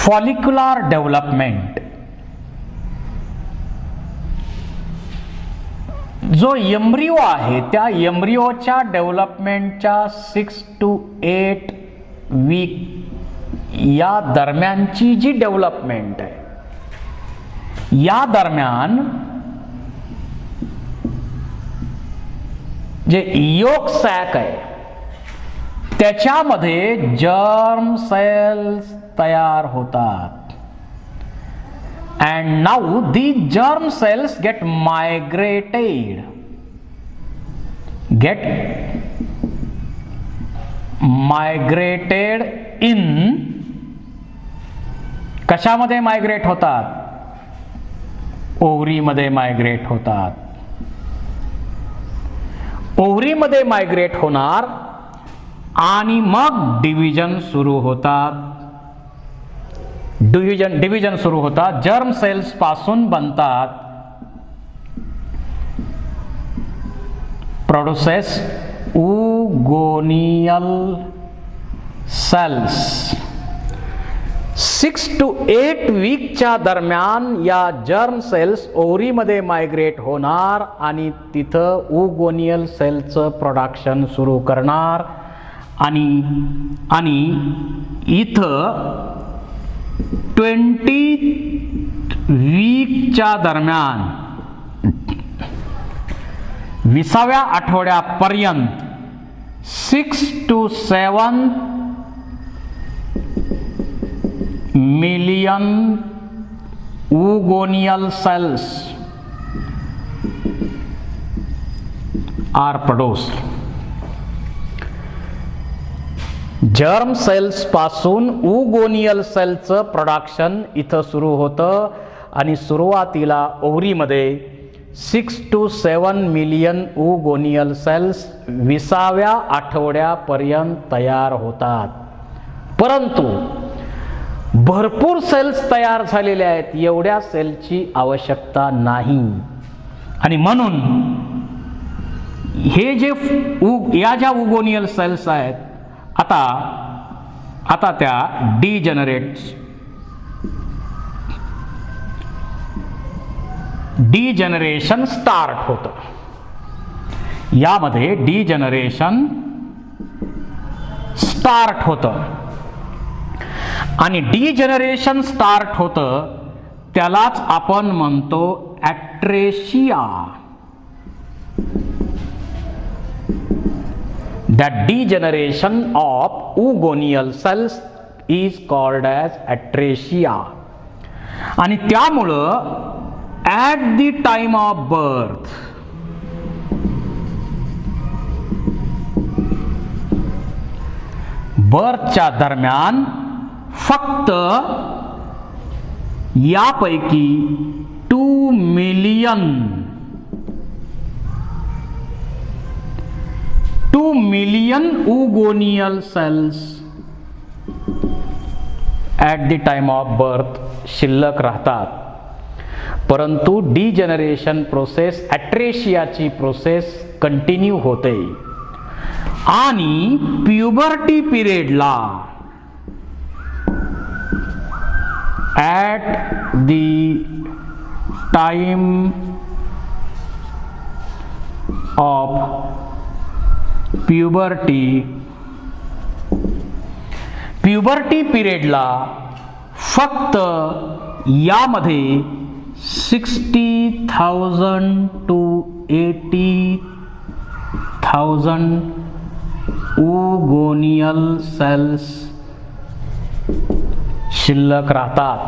Follicular development, जो embryo आहे त्या एम्ब्रिओच्या डेव्हलपमेंटच्या 6 to 8 वीक या दरम्यानची जी डेव्हलपमेंट आहे, या दरम्यान जे योक सॅक आहे त्याच्यामध्ये जर्म सेल्स तयार होतात. And now these germ cells get migrated in कशामध्ये मायग्रेट होतात? ओव्हरीमध्ये मायग्रेट होतात. ओव्हरीमध्ये मायग्रेट होणार आणि मग डिव्हिजन सुरू होतात. डिव्हिजन सुरू होतात. जर्म सेल्स पासून बनतात प्रोड्युसेस ओगोनियल सेल्स. 6 to 8 वीकच्या दरम्यान या जर्म सेल्स ओव्हरीमध्ये मायग्रेट होणार आणि तिथं ओगोनियल सेलचं प्रोडक्शन सुरू करणार आणि इथं 20 वीकच्या दरम्यान 20व्या आठवड्यापर्यंत 6 to 7 million oogonial cells are produced. Germ cells पासून ओगोनियल सेलचं प्रोडक्शन इथं सुरू होतं आणि सुरुवातीला ओव्हरीमध्ये 6 to 7 मिलियन ओगोनियल सेल्स 20व्या आठवड्यापर्यंत तयार होतात. परंतु भरपूर सेल्स तयार झालेले आहेत, एवढ्या सेलची आवश्यकता नाही आणि म्हणून हे जे या ज्या ओगोनियल सेल्स आहेत आता त्या डिजनरेशन स्टार्ट होतं. यामध्ये डिजनरेशन स्टार्ट होतं आणि डिजनरेशन स्टार्ट होतं त्यालाच आपण म्हणतो ॲट्रेशिया. That degeneration of oogonial cells is called as atresia. आणि त्यामुळं at the time of birth बर्थच्या दरम्यान फक्त यापैकी 2 million oogonial cells at the time of birth शिल्लक राहतात. परंतु डिजनरेशन प्रोसेस, ॲट्रेशियाची प्रोसेस कंटिन्यू होते आणि प्युबर्टी पिरियडला at the time of puberty पिरियडला फक्त यामध्ये 60,000 to 80,000 ओगोनियल सेल्स शिल्लक राहतात.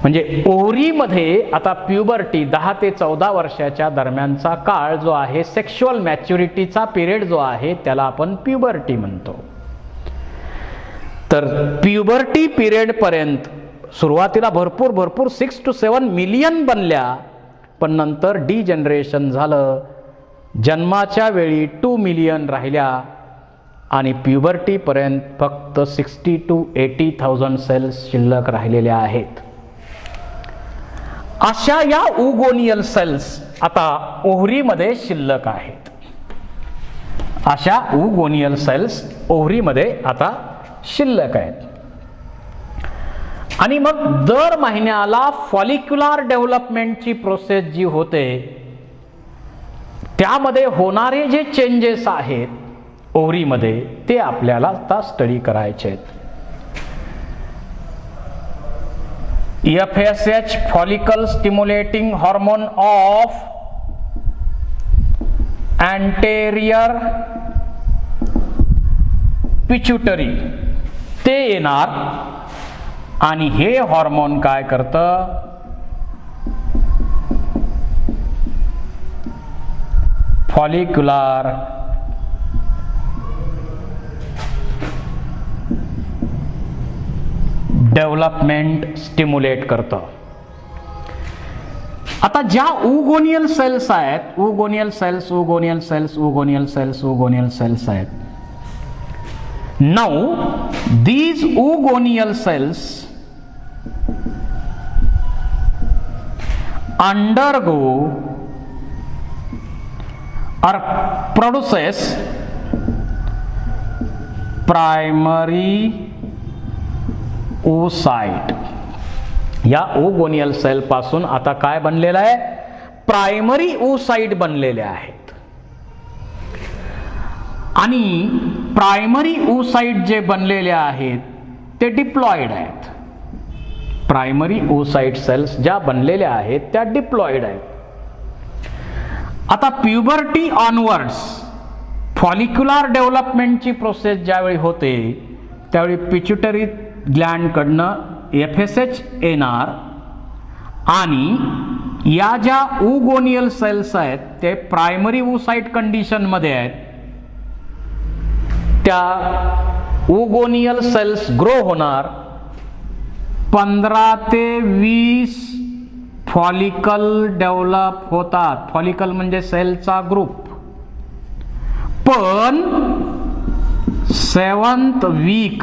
म्हणजे ओव्हरीमध्ये आता प्युबर्टी 10 ते 14 वर्षाच्या दरम्यानचा काळ जो आहे, सेक्शुअल मॅच्युरिटीचा पिरियड जो आहे त्याला आपण प्युबर्टी म्हणतो. तर प्युबर्टी पिरियड पर्यंत सुरुवातीला भरपूर 6 to 7 मिलियन बनल्या, पण नंतर डिजनरेशन झालं. जन्माच्या वेळी 2 मिलियन राहिल्या आणि प्युबर्टी पर्यंत फक्त 60 to 80,000 सेल्स शिल्लक राहिलेल्या आहेत. अशा या ओगोनियल सेल्स आता ओव्हरीमध्ये शिल्लक आहेत. अशा ओगोनियल सेल्स ओव्हरीमध्ये आता शिल्लक आहेत. आणि मग दर महिन्याला फॉलिक्युलर डेव्हलपमेंटची प्रोसेस जी होते त्यामध्ये होणारे जे चेंजेस आहेत ओव्हरीमध्ये ते आपल्याला आता स्टडी करायचे आहेत. FSH follicle stimulating hormone of anterior pituitary ते येणार आणि हे हार्मोन काय करतं, फॉलिक्युलर डेव्हलपमेंट स्टिम्युलेट करतं. आता ज्या उगोनियल सेल्स आहेत, उगोनियल सेल्स आहेत. Now these ugonial cells undergo or produces primary oocyte. या ओगोनियल सेल पासून आता काय बनलेलं आहे, प्रायमरी oocyte बनलेले आहेत. आणि प्रायमरी oocyte जे बनलेले आहेत ते डिप्लॉइड आहेत. प्रायमरी oocyte सेल्स ज्या बनलेल्या आहेत त्या डिप्लॉइड आहेत. आता प्युबर्टी ऑनवर्ड्स फॉलिक्युलर डेव्हलपमेंटची प्रोसेस ज्यावेळी होते त्यावेळी पिट्युटरी ग्लँड कडनं FSH येणार आणि या ज्या उगोनियल सेल्स आहेत ते प्रायमरी oocyte कंडिशन मध्ये आहेत. त्या उगोनियल सेल्स ग्रो होणार, 15 ते 20 फॉलिकल डेव्हलप होतात. फॉलिकल म्हणजे सेलचा ग्रुप. पण 7th week,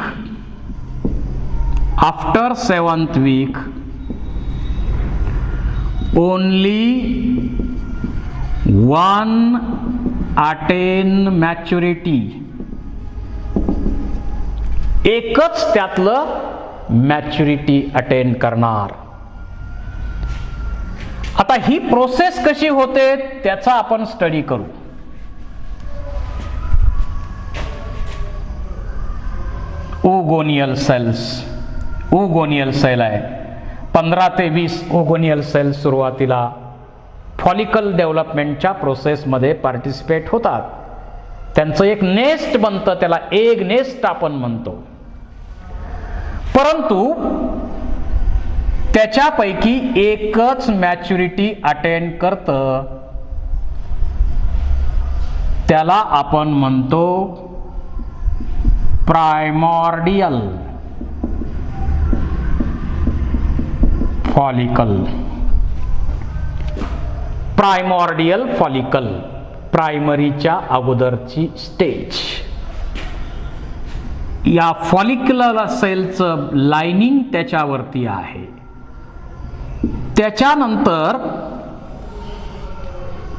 after 7th week only 1 attain maturity. एकच त्यातलं मॅच्युरिटी अटेन करणार. आता ही प्रोसेस कशी होते त्याचा आपण स्टडी करू. ओगोनियल सेल आहे, 15 ते 20 ओगोनियल सेल सुरुवातीला फॉलिकल डेव्हलपमेंटच्या प्रोसेसमध्ये पार्टिसिपेट होतात. त्यांचं एक नेस्ट बनतं, त्याला एग नेस्ट आपण म्हणतो. परंतु त्याच्यापैकी एकच मॅच्युरिटी अटेन करतं, त्याला आपण म्हणतो प्रायमॉर्डियल फॉलिकल. प्रायमॉर्डियल फॉलिकल, प्रायमरीच्या अगोदरची स्टेज. या फॉलिक्युलर सेलचं लाइनिंग त्याच्यावरती आहे. त्याच्यानंतर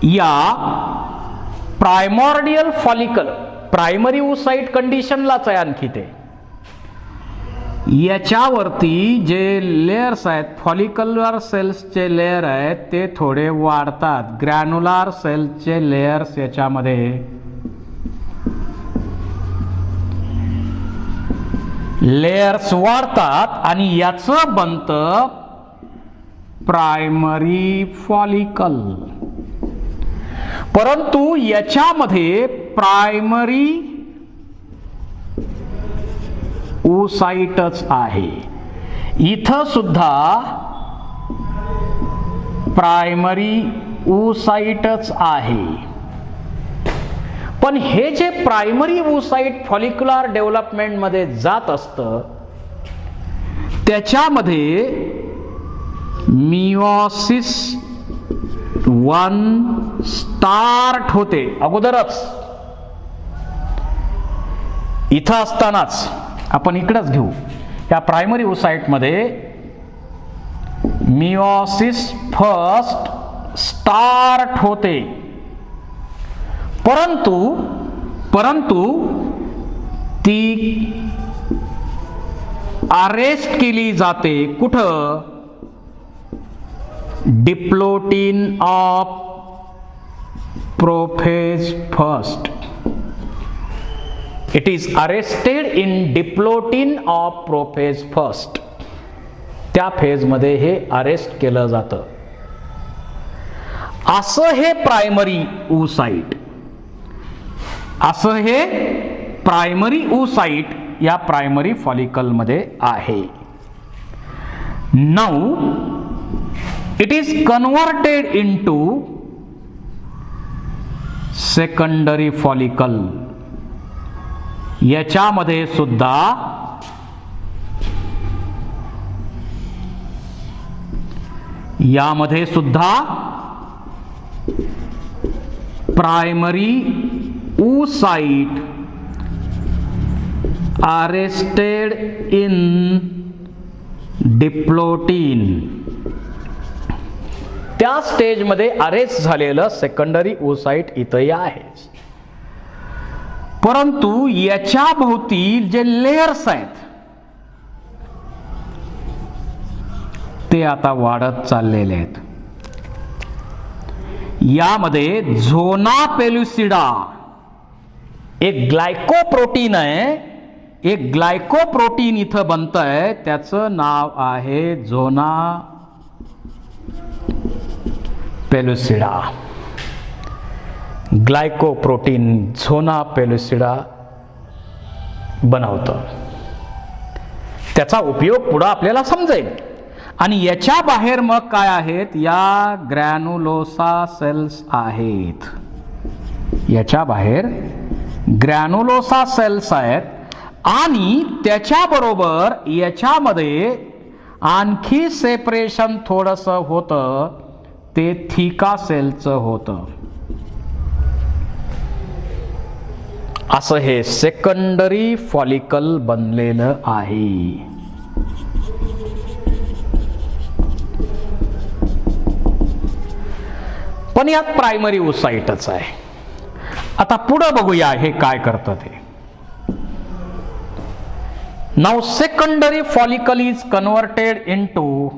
या प्रायमॉर्डियल फॉलिकल प्रायमरी oocyte कंडिशनलाच आहे आणखी ते. याच्यावरती जे लेयर्स आहेत, फॉलिक्युलर सेल्सचे लेयर आहेत ते थोडे वाढतात. ग्रॅन्युलर सेलचे लेयर्स याच्यामध्ये लेयर्स वाढतात आणि याचं बनतं प्रायमरी फॉलिकल. परंतु याच्यामध्ये प्रायमरी oocyteच आहे. इथं सुद्धा प्रायमरी oocyteच आहे. पण हे जे प्रायमरी oocyte फॉलिक्युलर डेव्हलपमेंट मध्ये जात असतं त्याच्यामध्ये मिओसिस 1 स्टार्ट होते अगोदरच. इथं असतानाच आपण इकडेच घेऊ, या प्रायमरी oocyte मध्ये मिओसिस फर्स्ट स्टार्ट होते. परंतु ती अरेस्ट केली जाते कुठं? Diplotene of prophase first. It is arrested in diplotene of prophase first. त्या फेजमध्ये हे अरेस्ट केलं जातं. असं हे प्रायमरी oocyte, असं हे प्रायमरी oocyte या प्रायमरी फॉलिकलमध्ये आहे. Now it is converted into secondary follicle. याच्यामध्ये सुद्धा primary oocyte arrested in diplotene. त्या स्टेजमध्ये अरेस्ट झालेलं सेकंडरी oocyte इथंही आहे. परंतु याच्या भोवती जे लेयर्स आहेत ते आता वाढत चाललेले आहेत. यामध्ये झोना पेलुसिडा एक ग्लायकोप्रोटीन आहे. एक ग्लायकोप्रोटीन इथं बनतंय, त्याचं नाव आहे झोना पेलुसिडा. ग्लायकोप्रोटीन झोना पेलुसिडा बनवतं. त्याचा उपयोग पुढे आपल्याला समजेल. आणि याच्या बाहेर मग काय आहेत? या ग्रॅन्युलोसा सेल्स आहेत. याच्या बाहेर ग्रॅन्युलोसा सेल्स आहेत. आणि त्याच्याबरोबर याच्यामध्ये आणखी सेपरेशन थोडंसं होतं, ते थिका सेलचं होतं. असं हे सेकंडरी फॉलिकल बनलेलं आहे. पण यात प्रायमरी oocyteच आहे. आता पुढे बघूया हे काय करतं ते. Now secondary follicle is converted into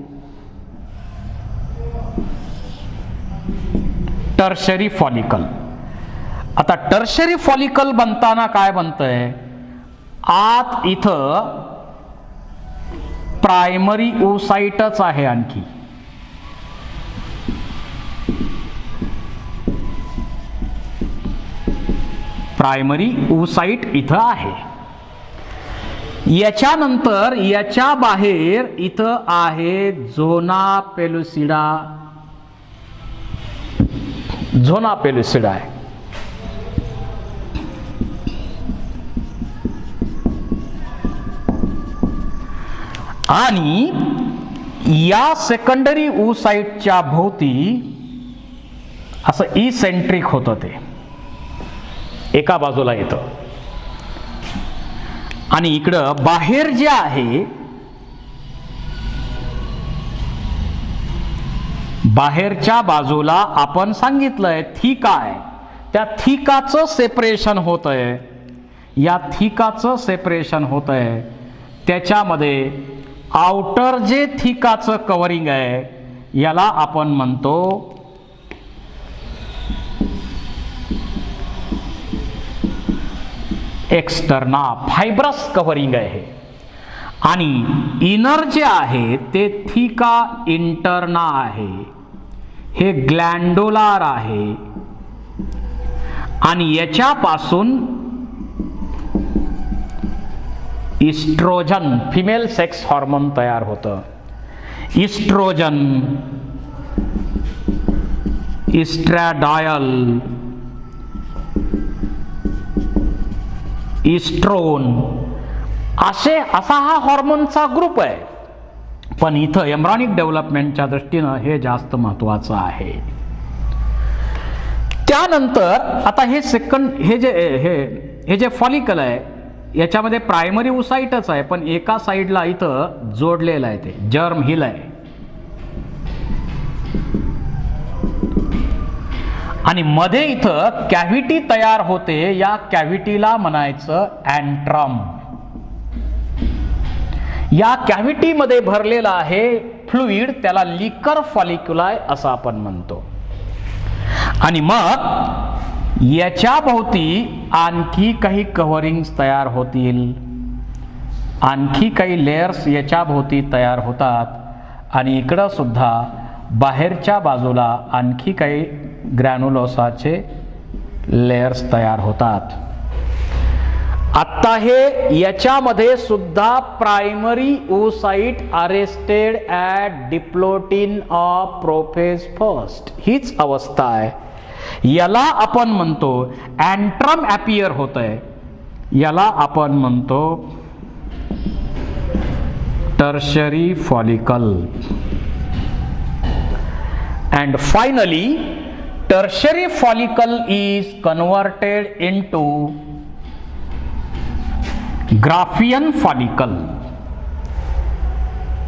tertiary follicle. आता टर्शरी फॉलिकल बनताना काय बनतंय? आत इथं प्रायमरी oocyteच आहे. आणखी प्रायमरी oocyte इथं आहे. याच्यानंतर याच्या बाहेर इथं आहे झोना पेलुसिडा. झोना पेलुसिडा आहे. आणि या सेकंडरी oocyteच्या भोवती असं इसेंट्रिक होतं, ते एका बाजूला येतं. आणि इकडं बाहेर जे आहे, बाहेरच्या बाजूला आपण सांगितलंय थिका आहे. त्या थिकाचं सेपरेशन होतंय. या थिकाचं सेपरेशन होतंय. त्याच्यामध्ये आउटर जे थिकाचं कव्हरिंग आहे याला आपण म्हणतो एक्सटर्ना. फायब्रस कव्हरिंग आहे. आणि इनर जे आहे ते थिका इंटर्ना आहे. हे ग्लॅन्डोलार आहे. आणि याच्यापासून इस्ट्रोजन फिमेल सेक्स हार्मोन तयार होतं. इस्ट्रोजन, इस्ट्रॅडायल, इस्ट्रोन असा हा हॉर्मोनचा ग्रुप आहे. पण इथं एम्ब्रॉनिक डेव्हलपमेंटच्या दृष्टीनं हे जास्त महत्वाचं आहे. त्यानंतर आता हे जे फॉलिकल आहे याच्यामध्ये प्रायमरी oocyteच आहे, पण एका साईडला इथं जोडलेलं आहे, ते जर्म हिल आहे. आणि मध्ये इथं कॅव्हिटी तयार होते. या कॅव्हिटीला म्हणायचं अँट्रम. या कॅव्हिटीमध्ये भरलेला आहे फ्लुइड, त्याला लिकर फॉलिक्युलाय असं आपण म्हणतो. आणि मग याच्या भोवती आणखी काही कव्हरिंग्स तयार होतील, आणखी काही लेयर्स याच्या भोवती तयार होतात, आणि इकडं सुद्धा बाहेरच्या बाजूला आणखी काही ग्रॅन्युलोसाचे लेयर्स तयार होतात. आता हे याच्यामध्ये सुद्धा primary oocyte arrested at diplotene of prophase first, हीच अवस्था आहे. याला आपण म्हणतो अँट्रम ॲपियर होत आहे, याला आपण म्हणतो tertiary follicle. And finally tertiary follicle is converted into Graafian follicle.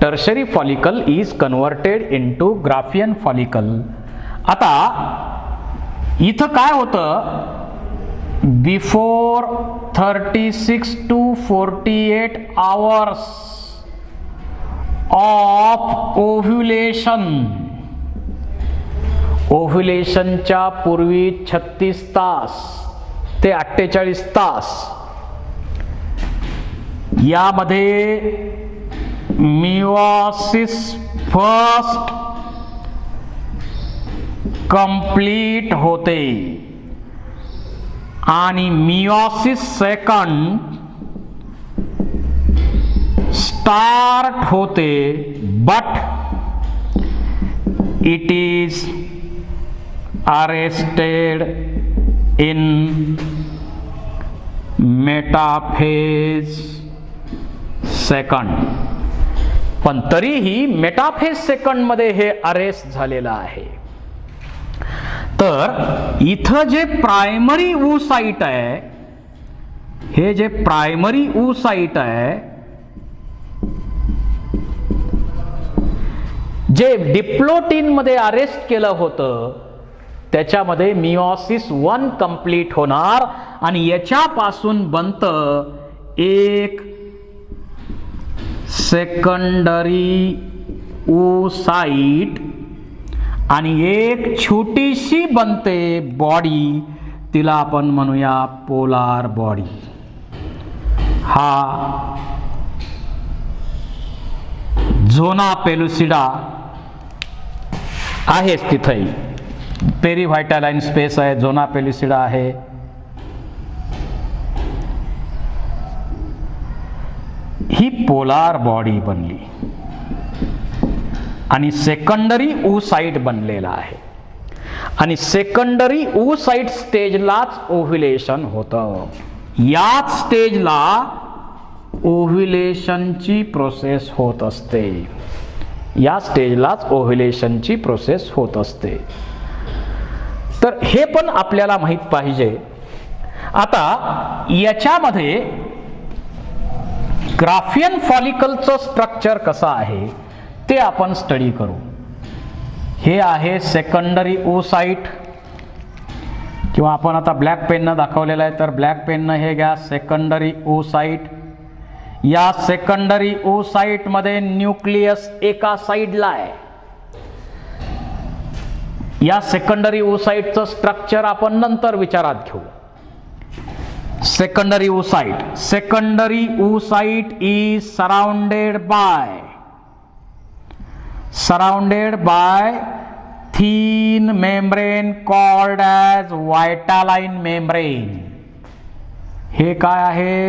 Tertiary follicle is converted into Graafian follicle. आता इथं काय होतं, before 36 to 48 hours of ovulation, ओव्ह्युलेशनच्या पूर्वी 36 तास ते 48 तास यामध्ये मिओसिस फर्स्ट कंप्लीट होते आणि मिओसिस सेकंड स्टार्ट होते, but it is arrested in metaphase second. पण तरीही मेटाफेज सेकंड मध्ये हे अरेस्ट झालेलं आहे. तर इथं जे प्रायमरी oocyte आहे, हे जे प्रायमरी oocyte आहे, जे डिप्लोटिन मध्ये अरेस्ट केलं होतं, त्याच्यामध्ये मिओसिस 1 कंप्लीट होणार आणि याच्यापासून बनतं एक सेकंडरी oocyte आणि एक छोटीशी बनते बॉडी, तिला आपण म्हणूया पोलार बॉडी. हा झोना पेलुसिडा आहेच तिथेही, पेरीव्हायटालाइन स्पेस आहे, झोना पेलुसिडा आहे. ही पोलार बॉडी बनली आणि सेकंडरी oocyte बनलेला आहे. आणि सेकंडरी oocyte स्टेजलाच ओव्ह्युलेशन होतं. याच स्टेजला ओव्ह्युलेशनची प्रोसेस होत असते, या स्टेजलाच ओव्ह्युलेशनची प्रोसेस होत असते. तर हे पण आपल्याला माहित पाहिजे. आता याच्यामध्ये ग्राफियन फॉलिकलचं स्ट्रक्चर कसं आहे ते आपण स्टडी करू. हे आहे सेकंडरी oocyte, किंवा आपण आता ब्लॅक पेननं दाखवलेलं आहे, तर ब्लॅक पेननं हे घ्या, सेकंडरी oocyte. या सेकंडरी oocyte मध्ये न्यूक्लियस एका साइडला आहे. या सेकंडरी oocyteचं स्ट्रक्चर आपण नंतर विचारात घेऊ. secondary oocyte. Secondary oocyte is surrounded by thin membrane called as vitelline membrane. हे काय आहे?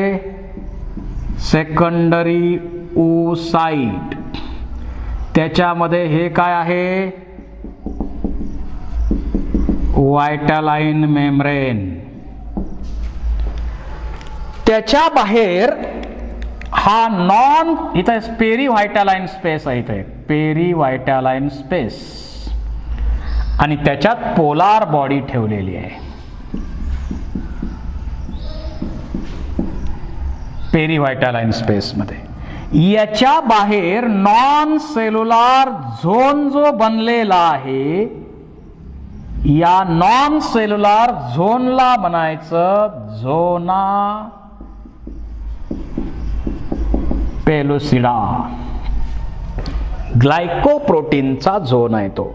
secondary oocyte. त्याच्यामध्ये हे काय आहे? vitelline membrane. त्याच्या बाहेर हा नॉन, इथे पेरीव्हायटालाइन स्पेस आहे, इथे पेरीव्हायटालाइन स्पेस, आणि त्याच्यात पोलार बॉडी ठेवलेली आहे. पेरीव्हायटालाइन स्पेस मध्ये याच्या बाहेर नॉन सेल्युलर झोन जो बनलेला आहे, या नॉन सेल्युलर झोनला म्हणायचं झोना पेलुसिडा ग्लायकोप्रोटीनचा झोन आहे तो.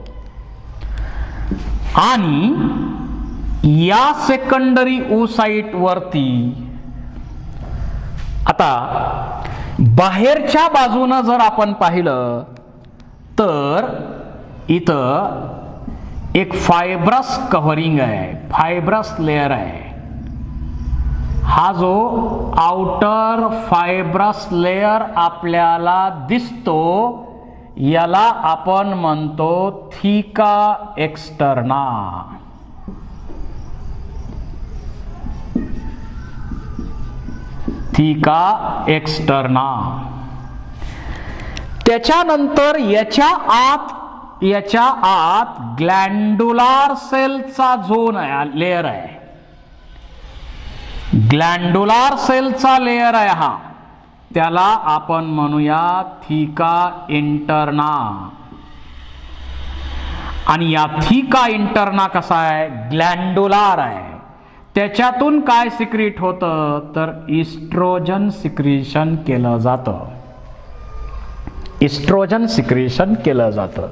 आणि या सेकंडरी oocyte वरती आता बाहेरच्या बाजूनं जर आपण पाहिलं तर इथं एक फायब्रस कव्हरिंग आहे, फायब्रस लेअर आहे. हा जो आउटर फायब्रस लेअर आपल्याला दिसतो याला आपण म्हणतो थिका एक्स्टर्ना. थिका एक्स्टर्ना. त्याच्यानंतर याच्या आत ग्लॅन्डुलार सेलचा झोन आहे, लेअर आहे. ग्लॅन्डुलार सेलचा लेअर आहे हा, त्याला आपण म्हणूया थिका इंटर्ना. आणि या थिका इंटर्ना कसा आहे, ग्लॅन्डुलार आहे. त्याच्यातून काय सिक्रीट होतं तर इस्ट्रोजन सिक्रिशन केलं जातं. इस्ट्रोजन सिक्रिशन केलं जातं.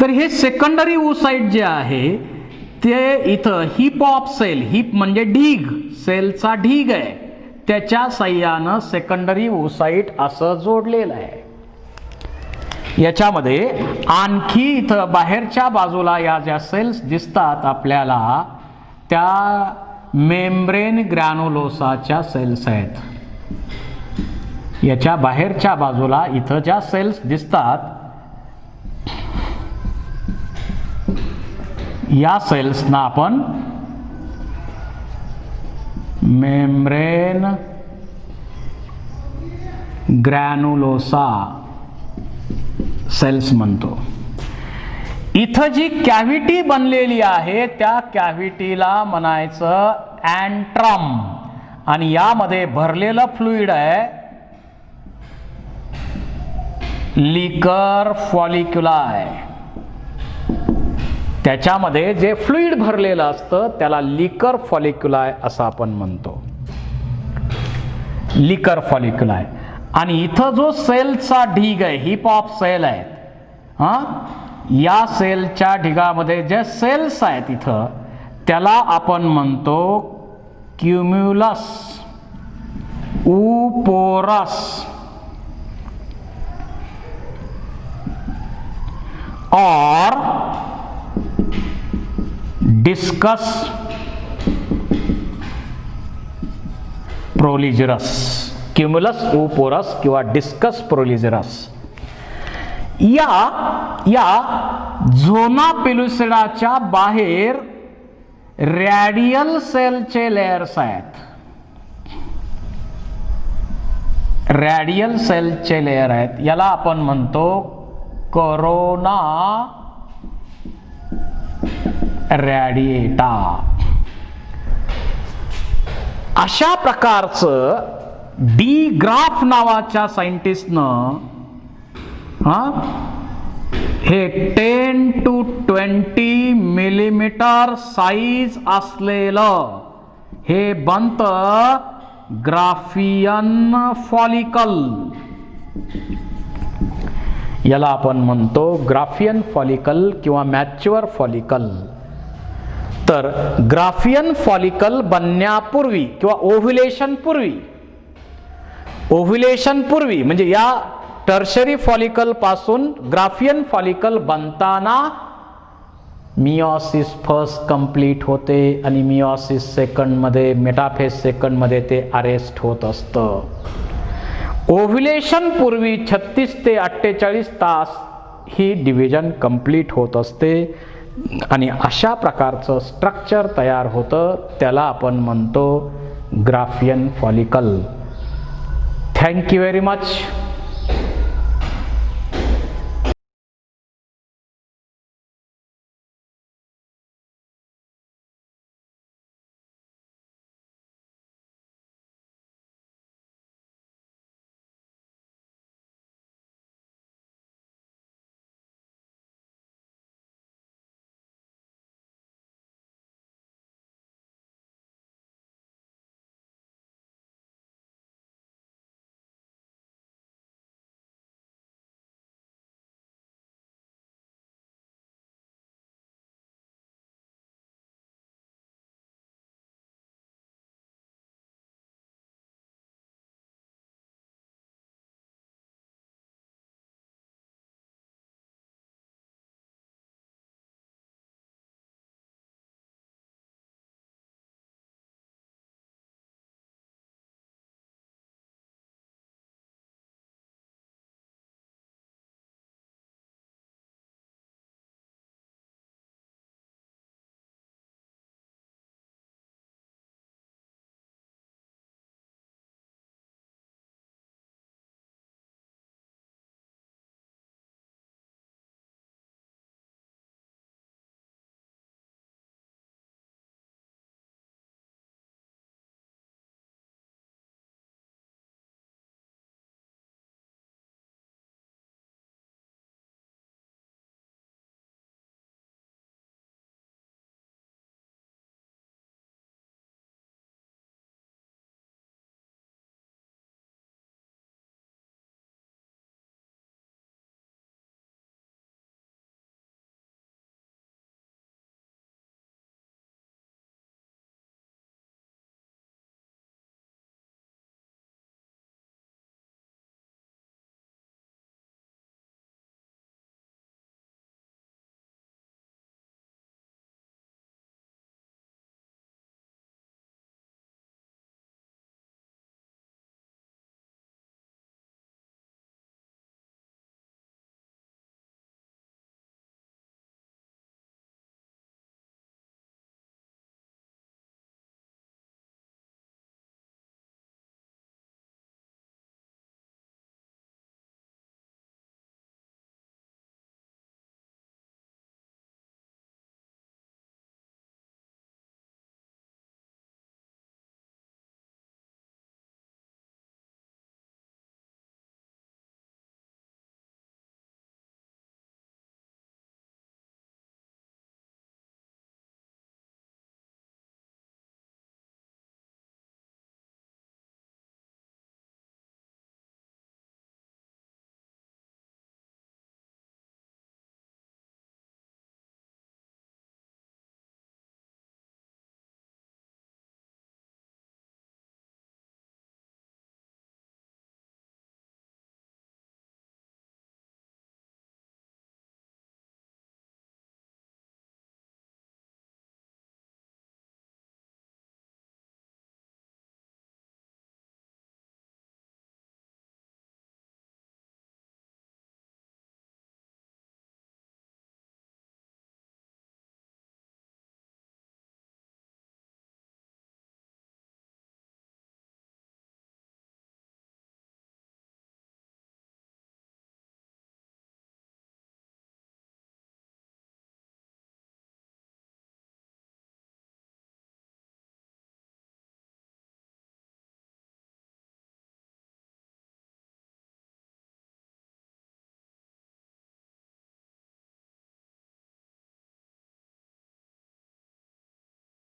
तर हे सेकंडरी oocyte जे आहे ते इथं हिप ऑफ सेल, हिप म्हणजे ढीग, सेलचा ढीग आहे, त्याच्या साह्यानं सेकंडरी oocyte असं जोडलेलं आहे. याच्यामध्ये आणखी इथं बाहेरच्या बाजूला या ज्या सेल्स दिसतात आपल्याला त्या मेम्ब्रेन ग्रॅन्युलोसाच्या सेल्स आहेत. याच्या बाहेरच्या बाजूला इथं ज्या सेल्स दिसतात या सेल्सना आपण मेम्ब्रेन ग्रॅन्युलोसा सेल्स म्हणतो. इथं जी कॅव्हिटी बनलेली आहे त्या कॅव्हिटीला म्हणायचं अँट्रम. आणि यामध्ये भरलेलं फ्लुइड आहे लिकर फॉलिक्युलाय. त्याच्यामध्ये जे फ्लुइड भरलेलं असतं त्याला लिकर फॉलिक्युलाय असं आपण म्हणतो, लिकर फॉलिक्युलाय. आणि इथं जो सेलचा ढीग आहे, हिप ऑफ सेल आहेत, या सेलच्या ढिगामध्ये जे सेल्स आहेत इथं त्याला आपण म्हणतो क्युम्युलस उपोरस और डिस्कस प्रोलिजरस. क्युम्युलस उपोरस किंवा डिस्कस प्रोलिजरस या झोना पेलुसिडाच्या बाहेर रॅडियल सेलचे लेयर्स आहेत. रॅडियल सेलचे लेयर आहेत, याला आपण म्हणतो कोरोना रॅडिएटा. अशा प्रकारचं डी ग्राफ नावाच्या सायंटिस्टनं हे 10 to 20 मिलीमीटर साईज असलेलं हे बनतं ग्राफियन फॉलिकल. याला आपण म्हणतो ग्राफियन फॉलिकल किंवा मॅच्युअर फॉलिकल. तर ग्राफियन फॉलिकल बनण्यापूर्वी किंवा ओव्ह्युलेशन पूर्वी म्हणजे या टर्शरी फॉलिकल पासून ग्राफियन फॉलिकल बनताना मिओसिस फर्स्ट कंप्लीट होते आणि मिओसिस सेकंडमध्ये, मेटाफेज सेकंडमध्ये ते अरेस्ट होत असतं. ओव्ह्युलेशन पूर्वी 36 ते 48 तास ही डिव्हिजन कंप्लीट होत असते आणि अशा प्रकारचं स्ट्रक्चर तयार होतं, त्याला आपण म्हणतो Graafian follicle. Thank you very much.